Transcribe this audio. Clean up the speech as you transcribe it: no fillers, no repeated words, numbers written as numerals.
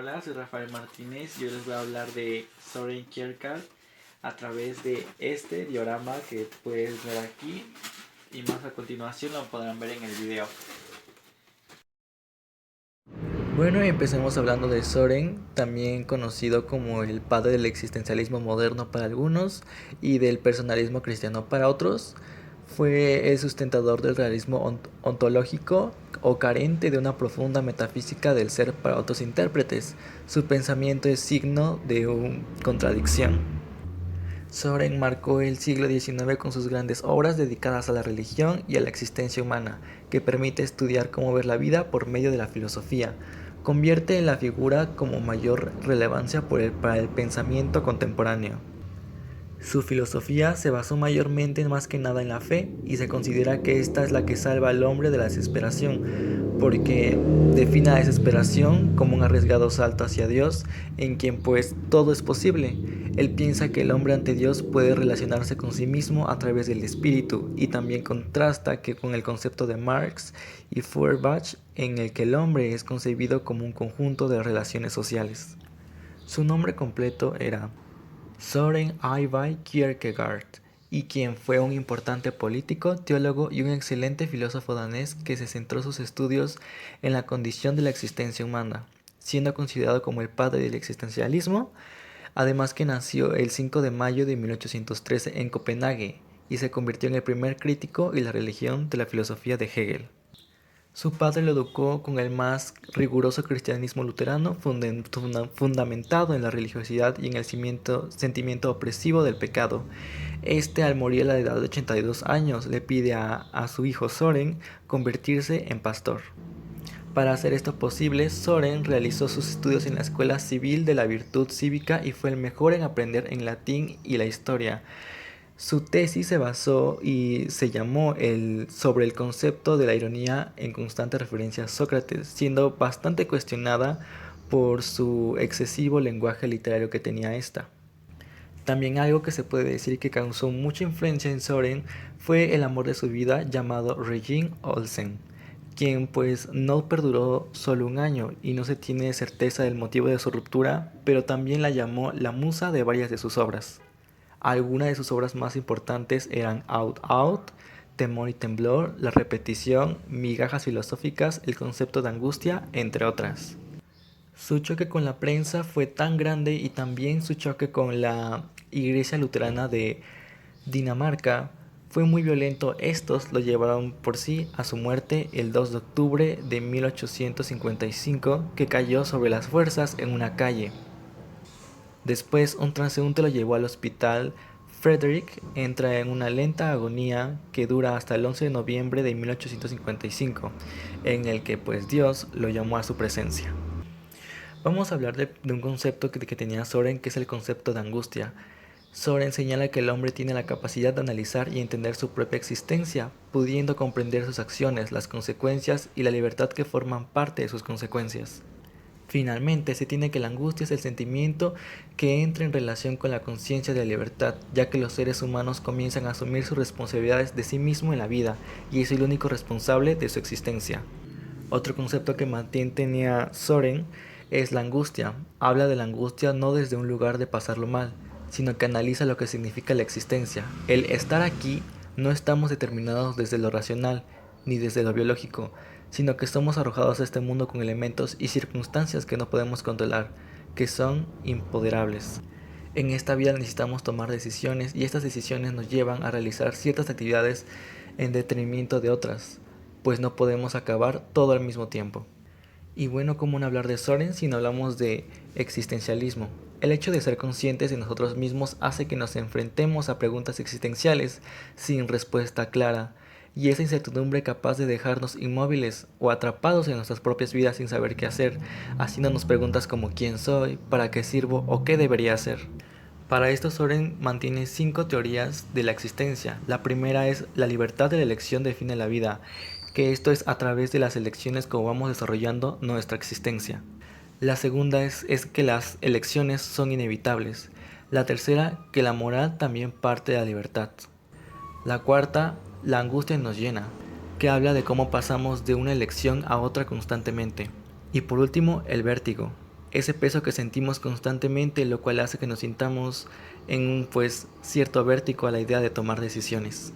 Hola, soy Rafael Martínez y hoy les voy a hablar de Soren Kierkegaard a través de este diorama que puedes ver aquí y más a continuación lo podrán ver en el video. Bueno, empecemos hablando de Soren, también conocido como el padre del existencialismo moderno para algunos y del personalismo cristiano para otros. Fue el sustentador del realismo ontológico o carente de una profunda metafísica del ser para otros intérpretes. Su pensamiento es signo de una contradicción. Soren marcó el siglo XIX con sus grandes obras dedicadas a la religión y a la existencia humana, que permite estudiar cómo ver la vida por medio de la filosofía. Convierte en la figura como mayor relevancia para el pensamiento contemporáneo. Su filosofía se basó mayormente más que nada en la fe y se considera que esta es la que salva al hombre de la desesperación, porque define la desesperación como un arriesgado salto hacia Dios, en quien pues todo es posible. Él piensa que el hombre ante Dios puede relacionarse con sí mismo a través del espíritu y también contrasta que con el concepto de Marx y Feuerbach en el que el hombre es concebido como un conjunto de relaciones sociales. Su nombre completo era Søren Øyvind Kierkegaard, y quien fue un importante político, teólogo y un excelente filósofo danés que se centró sus estudios en la condición de la existencia humana, siendo considerado como el padre del existencialismo, además que nació el 5 de mayo de 1813 en Copenhague y se convirtió en el primer crítico y la religión de la filosofía de Hegel. Su padre lo educó con el más riguroso cristianismo luterano, fundamentado en la religiosidad y en el sentimiento opresivo del pecado. Al morir a la edad de 82 años, le pide a su hijo Soren convertirse en pastor. Para hacer esto posible, Soren realizó sus estudios en la Escuela Civil de la Virtud Cívica y fue el mejor en aprender en latín y la historia. Su tesis se basó y se llamó sobre el concepto de la ironía en constante referencia a Sócrates, siendo bastante cuestionada por su excesivo lenguaje literario que tenía esta. También algo que se puede decir que causó mucha influencia en Soren fue el amor de su vida llamado Regine Olsen, quien pues no perduró solo un año y no se tiene certeza del motivo de su ruptura, pero también la llamó la musa de varias de sus obras. Algunas de sus obras más importantes eran Out Out, Temor y Temblor, La Repetición, Migajas Filosóficas, El Concepto de Angustia, entre otras. Su choque con la prensa fue tan grande y también su choque con la Iglesia Luterana de Dinamarca fue muy violento. Estos lo llevaron por sí a su muerte el 2 de octubre de 1855, que cayó sobre las fuerzas en una calle. Después, un transeúnte lo llevó al hospital. Frederick entra en una lenta agonía que dura hasta el 11 de noviembre de 1855, en el que pues Dios lo llamó a su presencia. Vamos a hablar de un concepto que tenía Soren, que es el concepto de angustia. Soren señala que el hombre tiene la capacidad de analizar y entender su propia existencia, pudiendo comprender sus acciones, las consecuencias y la libertad que forman parte de sus consecuencias. Finalmente, se tiene que la angustia es el sentimiento que entra en relación con la conciencia de la libertad, ya que los seres humanos comienzan a asumir sus responsabilidades de sí mismo en la vida, y es el único responsable de su existencia. Otro concepto que mantiene Soren es la angustia. Habla de la angustia no desde un lugar de pasarlo mal, sino que analiza lo que significa la existencia. El estar aquí no estamos determinados desde lo racional, ni desde lo biológico, sino que somos arrojados a este mundo con elementos y circunstancias que no podemos controlar, que son imponderables. En esta vida necesitamos tomar decisiones y estas decisiones nos llevan a realizar ciertas actividades en detrimento de otras, pues no podemos acabar todo al mismo tiempo. Y bueno, ¿cómo no hablar de Soren si no hablamos de existencialismo? El hecho de ser conscientes de nosotros mismos hace que nos enfrentemos a preguntas existenciales sin respuesta clara, y esa incertidumbre capaz de dejarnos inmóviles o atrapados en nuestras propias vidas sin saber qué hacer, haciéndonos preguntas como quién soy, para qué sirvo o qué debería hacer. Para esto Soren mantiene 5 teorías de la existencia. La primera es la libertad de la elección define la vida, que esto es a través de las elecciones como vamos desarrollando nuestra existencia. La segunda es que las elecciones son inevitables. La tercera, que la moral también parte de la libertad. La cuarta, la angustia nos llena, que habla de cómo pasamos de una elección a otra constantemente. Y por último, el vértigo, ese peso que sentimos constantemente, lo cual hace que nos sintamos en un pues cierto vértigo a la idea de tomar decisiones.